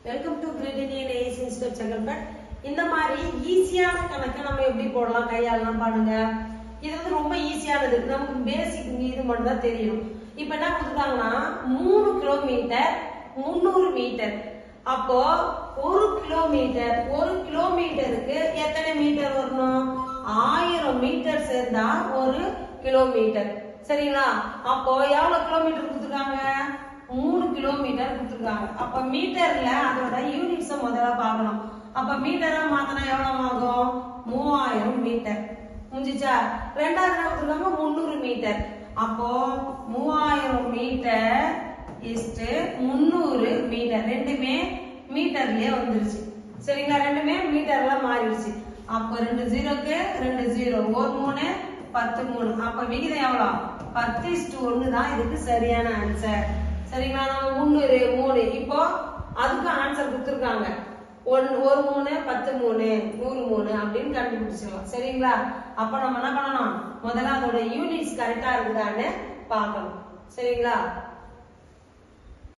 Welcome to கிரேடினியன் AS institute Chengalpet. இந்த மாதிரி ஈஸியான கணக்கு நம்ம எப்படி போடலாம் கையாளலாம் பாருங்க. இது வந்து ரொம்ப ஈஸியானது, நமக்கு பேசிக் இது மட்டும் தான் தெரியும். இப்ப என்ன கொடுத்துருக்காங்கன்னா 3 கிலோமீட்டர் 300 மீட்டர். அப்போ 1 கிலோமீட்டருக்கு எத்தனை மீட்டர் வரணும்? 1000 மீட்டர் சேர்ந்தா 1 கிலோமீட்டர். சரிங்களா? அப்போ எவ்வளவு கிலோமீட்டர் கொடுத்துருக்காங்க? 3 கிலோமீட்டர் கொடுத்துருக்காங்க. அப்ப மீட்டர்ல அதோட யூனிட்ஸை முதல்ல பார்க்கணும். அப்ப மீட்டரா மாத்தினா எவ்வளவு ஆகும்? 3000 மீட்டர். முடிஞ்சிச்சா? ரெண்டாவது என்ன கொடுத்துருக்காங்க? 300 மீட்டர். அப்போ 3000 மீட்டர் இஸ்டு 300 மீட்டர். ரெண்டுமே மீட்டர்லயே வந்துருச்சு. சரிங்களா? ரெண்டுமே மீட்டர்ல மாறிடுச்சு. அப்போ 2 0க்கு 2 0, 1 3 10 3. அப்ப விகிதம் எவ்வளவு? 10:1 தான் இதுக்கு சரியான ஆன்சர். சரிங்களா? நம்ம 300 3 இப்போ அதுக்கு ஆன்சர் கொடுத்துருக்காங்க. 1 3 10 3 100 3 அப்படின்னு கண்டுபிடிச்சிடலாம். சரிங்களா? அப்ப நம்ம என்ன பண்ணணும்? முதல்ல அதோட யூனிட்ஸ் கரெக்டா இருக்குதான்னு பார்க்கணும். சரிங்களா?